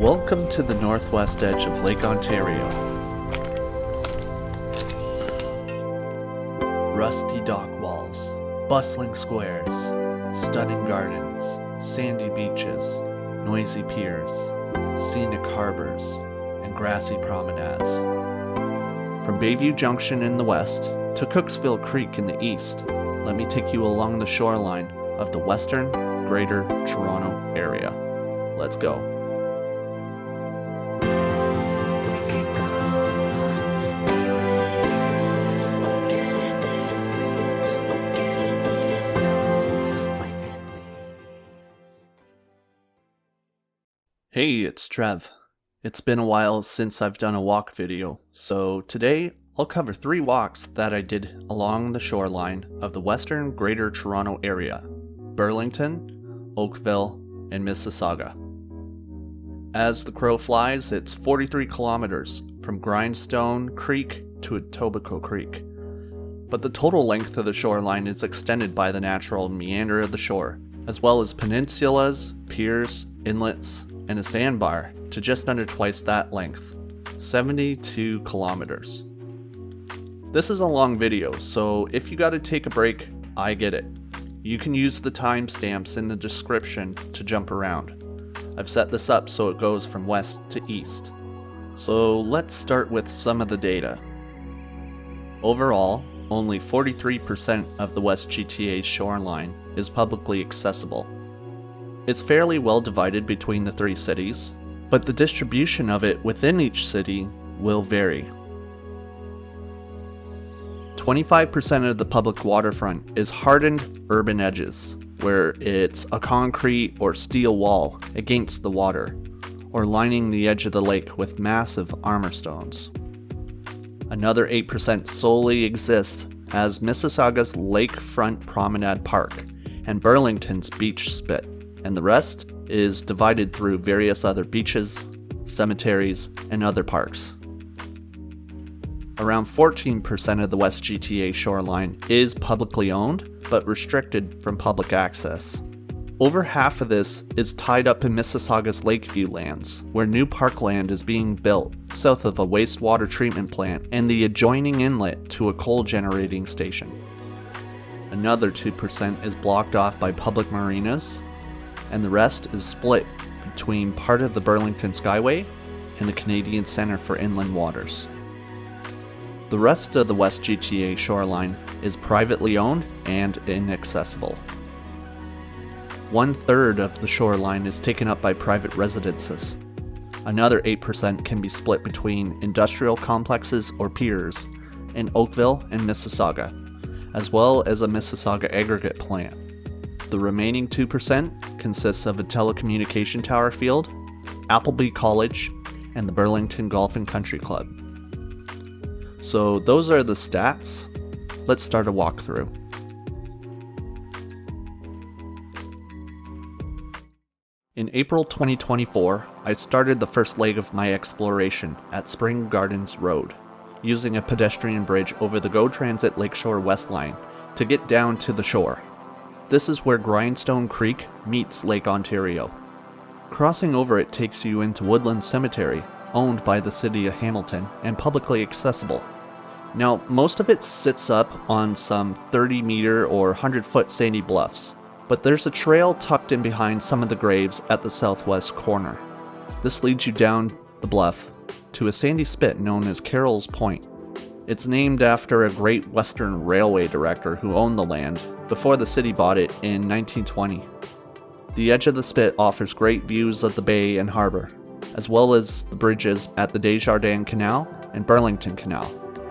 Welcome to the northwest edge of Lake Ontario. Rusty dock walls, bustling squares, stunning gardens, sandy beaches, noisy piers, scenic harbors, and grassy promenades. From Bayview Junction in the west to Cooksville Creek in the east, let me take you along the shoreline of the western Greater Toronto Area. Let's go. Hey, it's Trev. It's been a while since I've done a walk video, so today I'll cover 3 walks that I did along the shoreline of the western Greater Toronto Area: Burlington, Oakville, and Mississauga. As the crow flies, it's 43 kilometers from Grindstone Creek to Etobicoke Creek, but the total length of the shoreline is extended by the natural meander of the shore, as well as peninsulas, piers, inlets, and a sandbar to just under twice that length, 72 kilometers. This is a long video, so if you gotta take a break, I get it. You can use the timestamps in the description to jump around. I've set this up so it goes from west to east. So let's start with some of the data. Overall, only 43% of the West GTA's shoreline is publicly accessible. It's fairly well divided between the 3 cities, but the distribution of it within each city will vary. 25% of the public waterfront is hardened urban edges, where it's a concrete or steel wall against the water, or lining the edge of the lake with massive armor stones. Another 8% solely exists as Mississauga's Lakefront Promenade Park and Burlington's beach spit, and the rest is divided through various other beaches, cemeteries, and other parks. Around 14% of the West GTA shoreline is publicly owned, but restricted from public access. Over half of this is tied up in Mississauga's Lakeview Lands, where new parkland is being built south of a wastewater treatment plant and the adjoining inlet to a coal generating station. Another 2% is blocked off by public marinas, and the rest is split between part of the Burlington Skyway and the Canadian Centre for Inland Waters. The rest of the West GTA shoreline is privately owned and inaccessible. 1/3 of the shoreline is taken up by private residences. Another 8% can be split between industrial complexes or piers in Oakville and Mississauga, as well as a Mississauga aggregate plant. The remaining 2% consists of a telecommunication tower field, Appleby College, and the Burlington Golf and Country Club. So those are the stats. Let's start a walkthrough. In April 2024, I started the first leg of my exploration at Spring Gardens Road, using a pedestrian bridge over the GO Transit Lakeshore West Line to get down to the shore. This is where Grindstone Creek meets Lake Ontario. Crossing over it takes you into Woodland Cemetery, owned by the City of Hamilton and publicly accessible. Now, most of it sits up on some 30-meter or 100-foot sandy bluffs, but there's a trail tucked in behind some of the graves at the southwest corner. This leads you down the bluff to a sandy spit known as Carroll's Point. It's named after a Great Western Railway director who owned the land before the city bought it in 1920. The edge of the spit offers great views of the bay and harbour, as well as the bridges at the Desjardins Canal and Burlington Canal,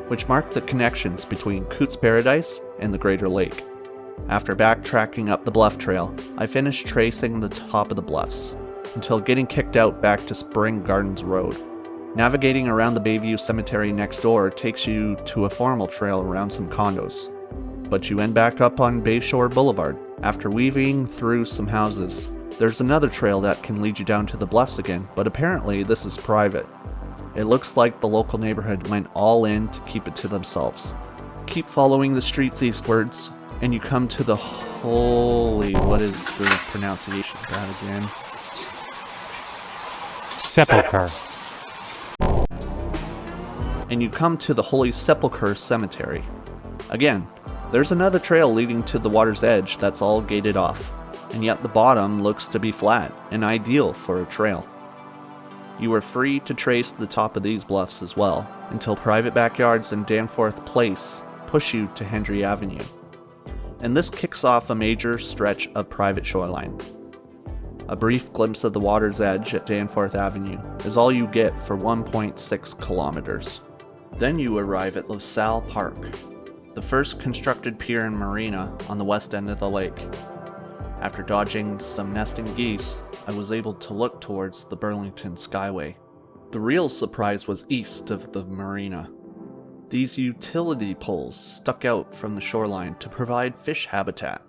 which mark the connections between Cootes Paradise and the Greater Lake. After backtracking up the bluff trail, I finished tracing the top of the bluffs, until getting kicked out back to Spring Gardens Road. Navigating around the Bayview Cemetery next door takes you to a formal trail around some condos, but you end back up on Bayshore Boulevard. After weaving through some houses, there's another trail that can lead you down to the bluffs again, but apparently this is private. It looks like the local neighborhood went all in to keep it to themselves. Keep following the streets eastwards, and you come to the what is the pronunciation of that again? Sepulchre. And you come to the Holy Sepulchre Cemetery. Again, there's another trail leading to the water's edge that's all gated off, and yet the bottom looks to be flat and ideal for a trail. You are free to trace the top of these bluffs as well, until private backyards and Danforth Place push you to Hendry Avenue. And this kicks off a major stretch of private shoreline. A brief glimpse of the water's edge at Danforth Avenue is all you get for 1.6 kilometers. Then you arrive at Lasalle Park, the first constructed pier and marina on the west end of the lake. After dodging some nesting geese, I was able to look towards the Burlington Skyway. The real surprise was east of the marina. These utility poles stuck out from the shoreline to provide fish habitat.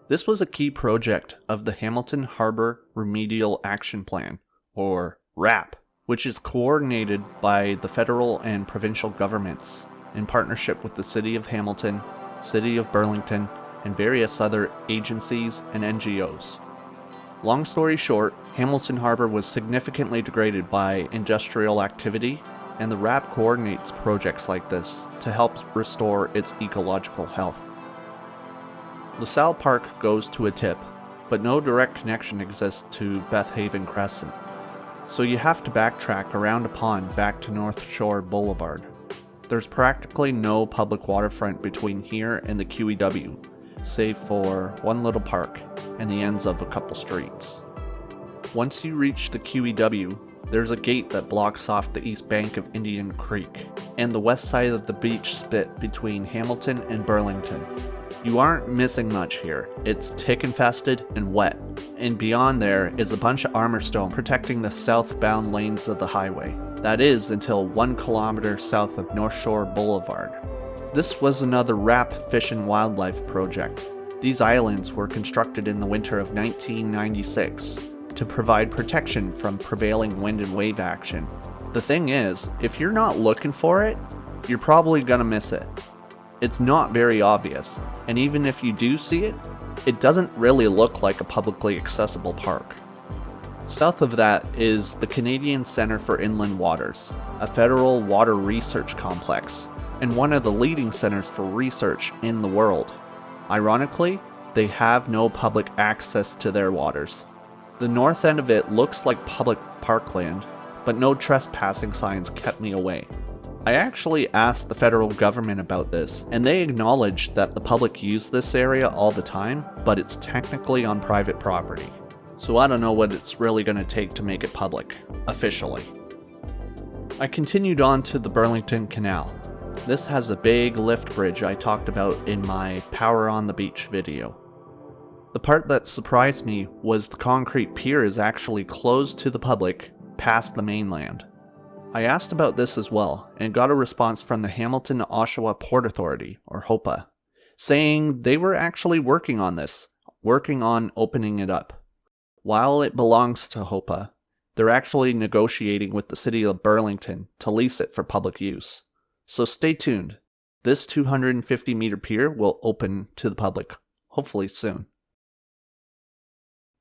This was a key project of the Hamilton Harbour Remedial Action Plan, or RAP, which is coordinated by the federal and provincial governments in partnership with the City of Hamilton, City of Burlington, and various other agencies and NGOs. Long story short, Hamilton Harbour was significantly degraded by industrial activity, and the RAP coordinates projects like this to help restore its ecological health. Lasalle Park goes to a tip, but no direct connection exists to Beth Haven Crescent, so you have to backtrack around a pond back to North Shore Boulevard. There's practically no public waterfront between here and the QEW, save for one little park and the ends of a couple streets. Once you reach the QEW, there's a gate that blocks off the east bank of Indian Creek and the west side of the beach spit between Hamilton and Burlington. You aren't missing much here. It's tick infested and wet, and beyond there is a bunch of armor stone protecting the southbound lanes of the highway. That is until 1 kilometer south of North Shore Boulevard. This was another RAP Fish and Wildlife project. These islands were constructed in the winter of 1996 to provide protection from prevailing wind and wave action. The thing is, if you're not looking for it, you're probably gonna miss it. It's not very obvious, and even if you do see it, it doesn't really look like a publicly accessible park. South of that is the Canadian Centre for Inland Waters, a federal water research complex, and one of the leading centers for research in the world. Ironically, they have no public access to their waters. The north end of it looks like public parkland, but no trespassing signs kept me away. I actually asked the federal government about this, and they acknowledged that the public use this area all the time, but it's technically on private property. So I don't know what it's really going to take to make it public, officially. I continued on to the Burlington Canal. This has a big lift bridge I talked about in my Power on the Beach video. The part that surprised me was the concrete pier is actually closed to the public past the mainland. I asked about this as well, and got a response from the Hamilton-Oshawa Port Authority, or HOPA, saying they were actually working on this, working on opening it up. While it belongs to HOPA, they're actually negotiating with the city of Burlington to lease it for public use. So stay tuned. This 250-meter pier will open to the public, hopefully soon.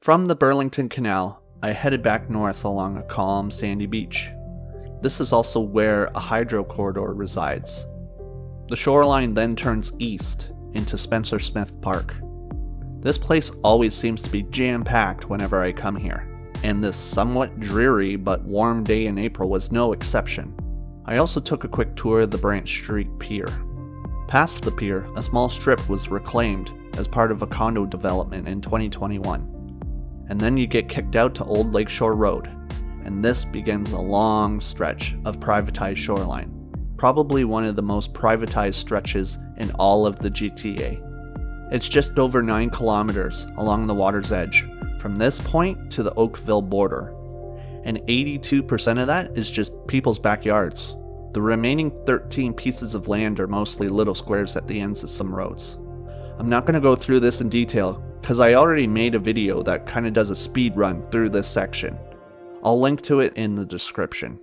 From the Burlington Canal, I headed back north along a calm, sandy beach. This is also where a hydro corridor resides. The shoreline then turns east into Spencer Smith Park. This place always seems to be jam-packed whenever I come here, and this somewhat dreary but warm day in April was no exception. I also took a quick tour of the Branch Street Pier. Past the pier, a small strip was reclaimed as part of a condo development in 2021. And then you get kicked out to Old Lakeshore Road, and this begins a long stretch of privatized shoreline, probably one of the most privatized stretches in all of the GTA. It's just over 9 kilometers along the water's edge, from this point to the Oakville border, and 82% of that is just people's backyards. The remaining 13 pieces of land are mostly little squares at the ends of some roads. I'm not going to go through this in detail, because I already made a video that kind of does a speed run through this section. I'll link to it in the description.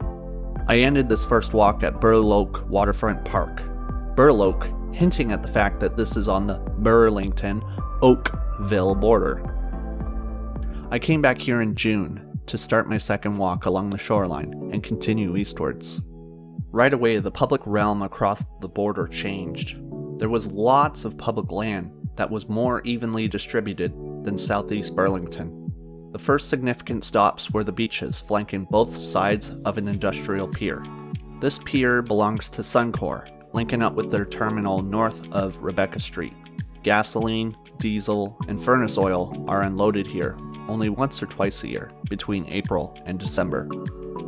I ended this first walk at Burloak Waterfront Park. Burloak, hinting at the fact that this is on the Burlington-Oakville border. I came back here in June, to start my second walk along the shoreline and continue eastwards. Right away, the public realm across the border changed. There was lots of public land that was more evenly distributed than southeast Burlington. The first significant stops were the beaches flanking both sides of an industrial pier. This pier belongs to Suncor, linking up with their terminal north of Rebecca Street. Gasoline, diesel, and furnace oil are unloaded here only once or twice a year, between April and December.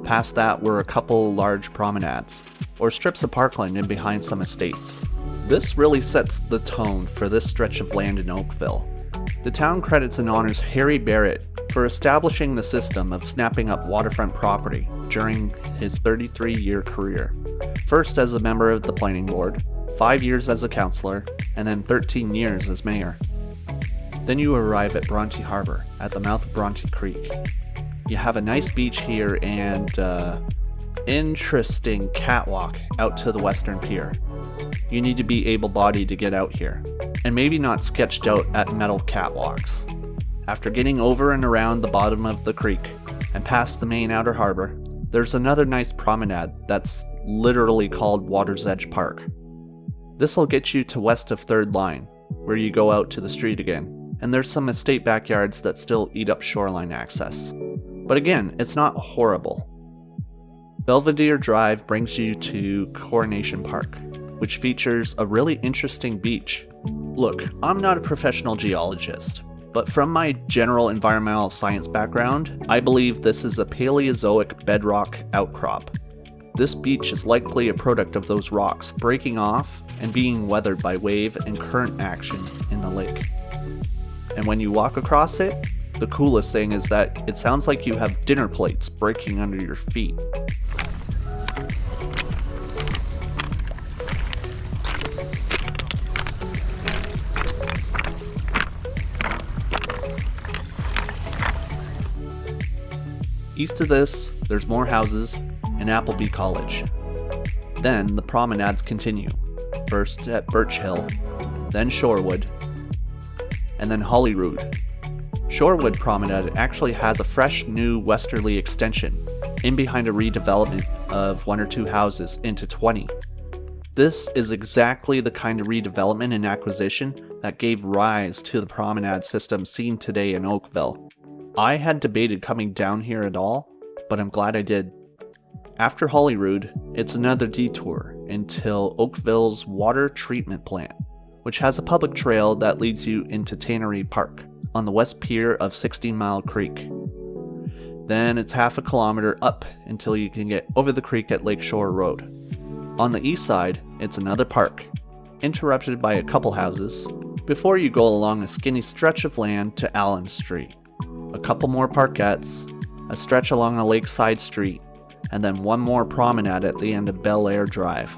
Past that were a couple large promenades, or strips of parkland in behind some estates. This really sets the tone for this stretch of land in Oakville. The town credits and honors Harry Barrett for establishing the system of snapping up waterfront property during his 33-year career. First as a member of the planning board, 5 years as a councillor, and then 13 years as mayor. Then you arrive at Bronte Harbour, at the mouth of Bronte Creek. You have a nice beach here and interesting catwalk out to the western pier. You need to be able-bodied to get out here, and maybe not sketched out at metal catwalks. After getting over and around the bottom of the creek and past the main outer harbor, there's another nice promenade that's literally called Water's Edge Park. This'll get you to west of 3rd Line, where you go out to the street again, and there's some estate backyards that still eat up shoreline access. But again, it's not horrible. Belvedere Drive brings you to Coronation Park, which features a really interesting beach. Look, I'm not a professional geologist, but from my general environmental science background, I believe this is a Paleozoic bedrock outcrop. This beach is likely a product of those rocks breaking off and being weathered by wave and current action in the lake. And when you walk across it, the coolest thing is that it sounds like you have dinner plates breaking under your feet. East of this, there's more houses and Appleby College. Then the promenades continue, first at Birch Hill, then Shorewood, and then Holyrood. Shorewood Promenade actually has a fresh new westerly extension in behind a redevelopment of 1 or 2 houses into 20. This is exactly the kind of redevelopment and acquisition that gave rise to the promenade system seen today in Oakville. I had debated coming down here at all, but I'm glad I did. After Holyrood, it's another detour until Oakville's water treatment plant, which has a public trail that leads you into Tannery Park on the west pier of 16 Mile Creek. Then it's half a kilometer up until you can get over the creek at Lakeshore Road. On the east side, it's another park, interrupted by a couple houses, before you go along a skinny stretch of land to Allen Street. A couple more parkettes, a stretch along a lakeside street, and then one more promenade at the end of Bel Air Drive.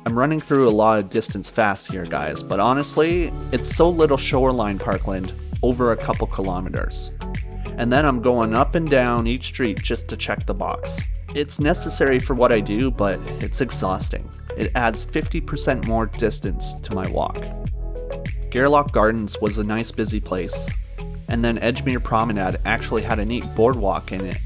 I'm running through a lot of distance fast here, guys, but honestly, it's so little shoreline parkland over a couple kilometers. And then I'm going up and down each street just to check the box. It's necessary for what I do, but it's exhausting. It adds 50% more distance to my walk. Gairloch Gardens was a nice busy place, and then Edgemere Promenade actually had a neat boardwalk in it.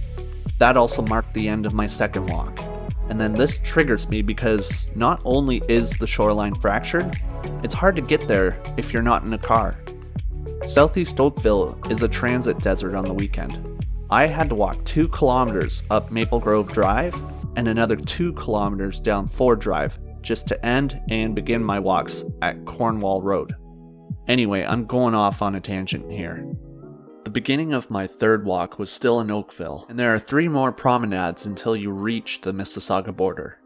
That also marked the end of my second walk. And then this triggers me because not only is the shoreline fractured, it's hard to get there if you're not in a car. Southeast Oakville is a transit desert on the weekend. I had to walk 2 kilometers up Maple Grove Drive and another 2 kilometers down Ford Drive just to end and begin my walks at Cornwall Road. Anyway, I'm going off on a tangent here. The beginning of my third walk was still in Oakville, and there are 3 more promenades until you reach the Mississauga border: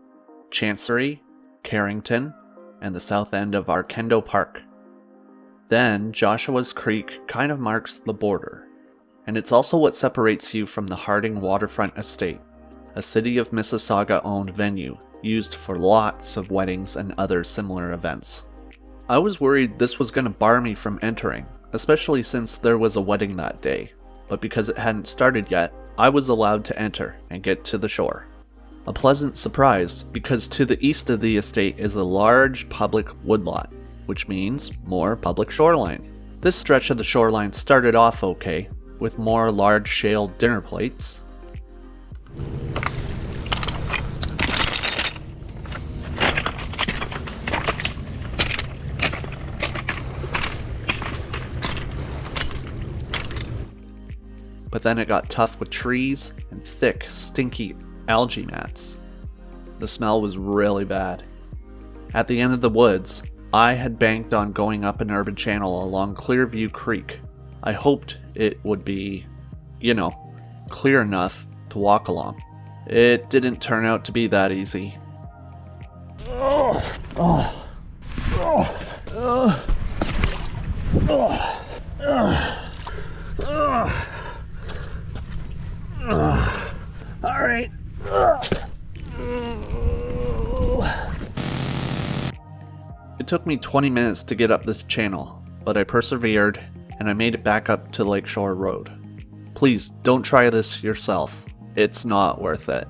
Chancery, Carrington, and the south end of Arkendo Park. Then Joshua's Creek kind of marks the border, and it's also what separates you from the Harding Waterfront Estate, a City of Mississauga-owned venue used for lots of weddings and other similar events. I was worried this was going to bar me from entering, especially since there was a wedding that day, but because it hadn't started yet, I was allowed to enter and get to the shore. A pleasant surprise, because to the east of the estate is a large public woodlot, which means more public shoreline. This stretch of the shoreline started off okay, with more large shale dinner plates. But then it got tough with trees and thick, stinky algae mats. The smell was really bad. At the end of the woods, I had banked on going up an urban channel along Clearview Creek. I hoped it would be, clear enough to walk along. It didn't turn out to be that easy. Alright. It took me 20 minutes to get up this channel, but I persevered and I made it back up to Lakeshore Road. Please don't try this yourself. It's not worth it.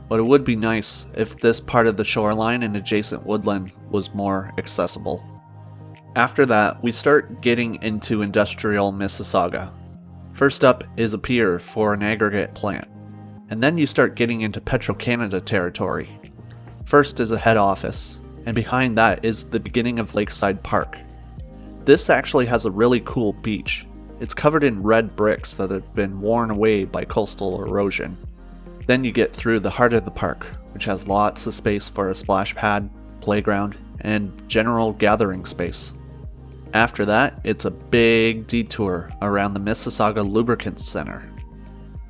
But it would be nice if this part of the shoreline and adjacent woodland was more accessible. After that, we start getting into industrial Mississauga. First up is a pier for an aggregate plant, and then you start getting into Petro-Canada territory. First is a head office, and behind that is the beginning of Lakeside Park. This actually has a really cool beach. It's covered in red bricks that have been worn away by coastal erosion. Then you get through the heart of the park, which has lots of space for a splash pad, playground, and general gathering space. After that, it's a big detour around the Mississauga Lubricants Center.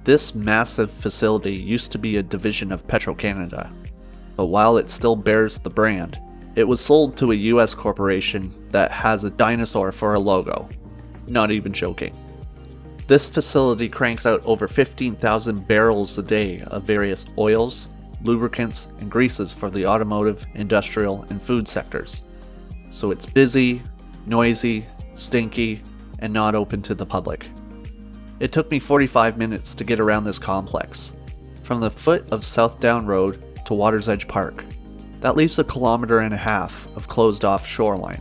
This massive facility used to be a division of Petro-Canada, but while it still bears the brand, it was sold to a US corporation that has a dinosaur for a logo. Not even joking. This facility cranks out over 15,000 barrels a day of various oils, lubricants, and greases for the automotive, industrial, and food sectors. So it's busy, noisy, stinky, and not open to the public. It took me 45 minutes to get around this complex, from the foot of South Down Road to Water's Edge Park. That leaves 1.5 kilometers of closed-off shoreline,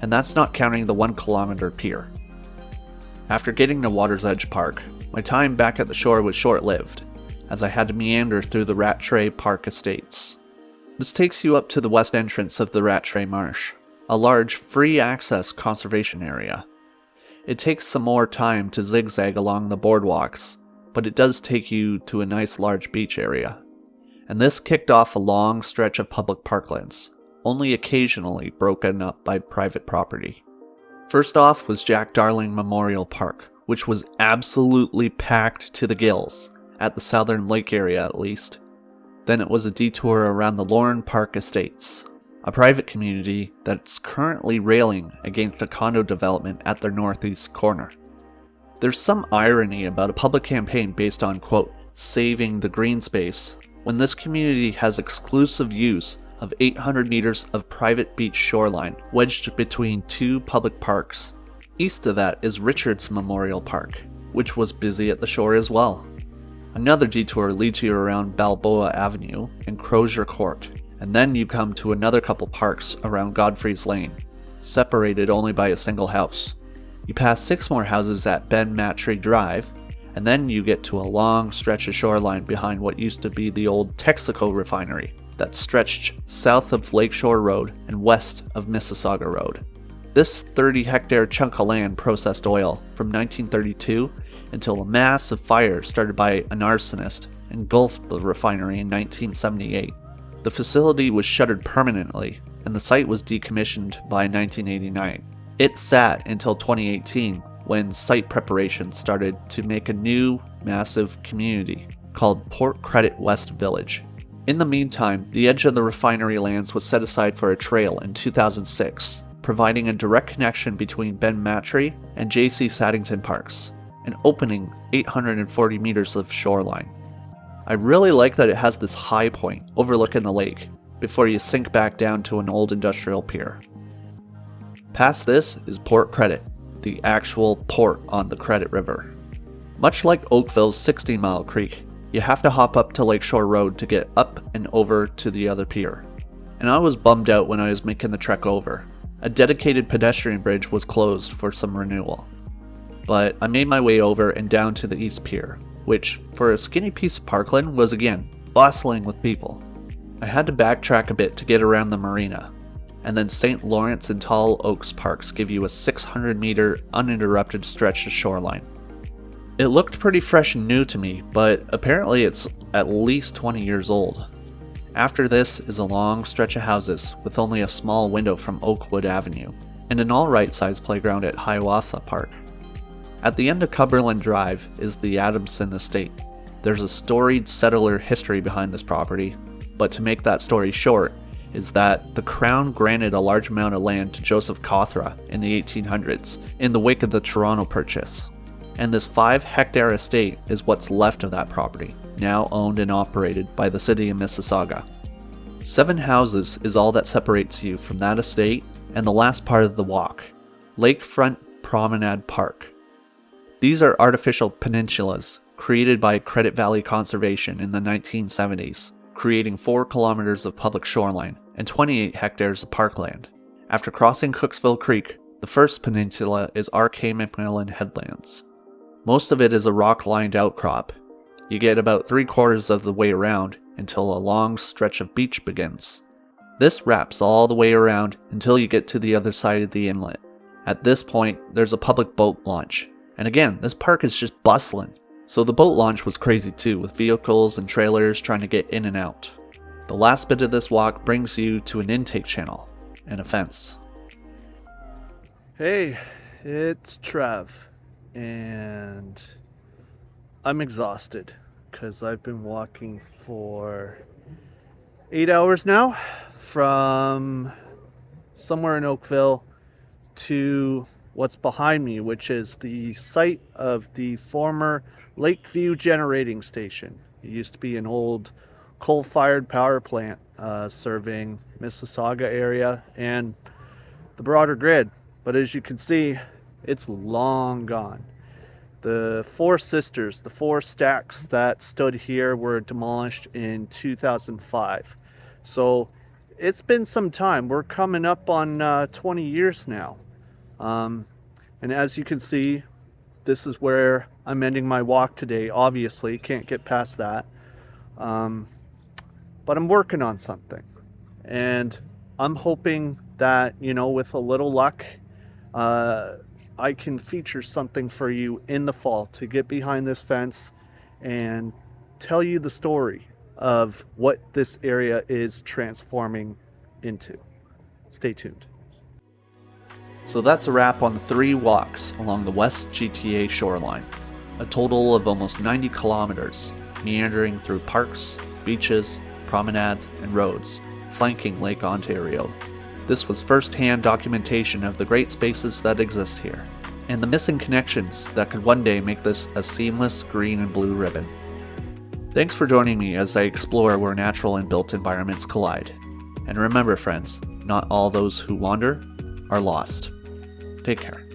and that's not counting the 1 kilometer pier. After getting to Water's Edge Park, my time back at the shore was short-lived, as I had to meander through the Rattray Park estates. This takes you up to the west entrance of the Rattray Marsh, a large free-access conservation area. It takes some more time to zigzag along the boardwalks, but it does take you to a nice large beach area. And this kicked off a long stretch of public parklands, only occasionally broken up by private property. First off was Jack Darling Memorial Park, which was absolutely packed to the gills, at the southern lake area at least. Then it was a detour around the Lauren Park Estates, a private community that's currently railing against a condo development at their northeast corner. There's some irony about a public campaign based on, quote, saving the green space, when this community has exclusive use of 800 meters of private beach shoreline wedged between two public parks. East of that is Richards Memorial Park, which was busy at the shore as well. Another detour leads you around Balboa Avenue and Crozier Court, and then you come to another couple parks around Godfrey's Lane, separated only by a single house. You pass 6 more houses at Ben Matree Drive, and then you get to a long stretch of shoreline behind what used to be the old Texaco refinery that stretched south of Lakeshore Road and west of Mississauga Road. This 30-hectare chunk of land processed oil from 1932 until a massive fire started by an arsonist engulfed the refinery in 1978. The facility was shuttered permanently, and the site was decommissioned by 1989. It sat until 2018, when site preparations started to make a new, massive community called Port Credit West Village. In the meantime, the edge of the refinery lands was set aside for a trail in 2006, providing a direct connection between Ben Matree and J.C. Saddington Parks, and opening 840 meters of shoreline. I really like that it has this high point overlooking the lake before you sink back down to an old industrial pier. Past this is Port Credit, the actual port on the Credit River. Much like Oakville's 16-mile creek, you have to hop up to Lakeshore Road to get up and over to the other pier. And I was bummed out when I was making the trek over. A dedicated pedestrian bridge was closed for some renewal. but I made my way over and down to the East Pier, which, for a skinny piece of parkland, was again bustling with people. I had to backtrack a bit to get around the marina, and then St. Lawrence and Tall Oaks parks give you a 600-meter uninterrupted stretch of shoreline. It looked pretty fresh and new to me, but apparently it's at least 20 years old. After this is a long stretch of houses with only a small window from Oakwood Avenue, and an alright sized playground at Hiawatha Park. At the end of Cumberland Drive is the Adamson estate. There's a storied settler history behind this property, but to make that story short, is that the Crown granted a large amount of land to Joseph Cawthra in the 1800s in the wake of the Toronto Purchase. And this 5-hectare estate is what's left of that property, now owned and operated by the city of Mississauga. 7 houses is all that separates you from that estate and the last part of the walk, Lakefront Promenade Park. These are artificial peninsulas created by Credit Valley Conservation in the 1970s, creating 4 kilometers of public shoreline and 28 hectares of parkland. After crossing Cooksville Creek, the first peninsula is R.K. McMillan Headlands. Most of it is a rock-lined outcrop. You get about 3/4 of the way around until a long stretch of beach begins. This wraps all the way around until you get to the other side of the inlet. At this point, there's a public boat launch. And again, this park is just bustling. So the boat launch was crazy too, with vehicles and trailers trying to get in and out. The last bit of this walk brings you to an intake channel and a fence. Hey, it's Trev, and I'm exhausted because I've been walking for 8 hours now from somewhere in Oakville to what's behind me, which is the site of the former Lakeview generating station. It used to be an old coal-fired power plant serving Mississauga area and the broader grid. But as you can see, it's long gone. The 4 sisters, the 4 stacks that stood here, were demolished in 2005. So it's been some time. We're coming up on 20 years now. And as you can see, this is where I'm ending my walk today. Obviously, can't get past that. But I'm working on something. And I'm hoping that, with a little luck, I can feature something for you in the fall to get behind this fence and tell you the story of what this area is transforming into. Stay tuned. So that's a wrap on the 3 walks along the West GTA shoreline, a total of almost 90 kilometers, meandering through parks, beaches, promenades, and roads, flanking Lake Ontario. This was first-hand documentation of the great spaces that exist here, and the missing connections that could one day make this a seamless green and blue ribbon. Thanks for joining me as I explore where natural and built environments collide. And remember, friends, not all those who wander are lost. Take care.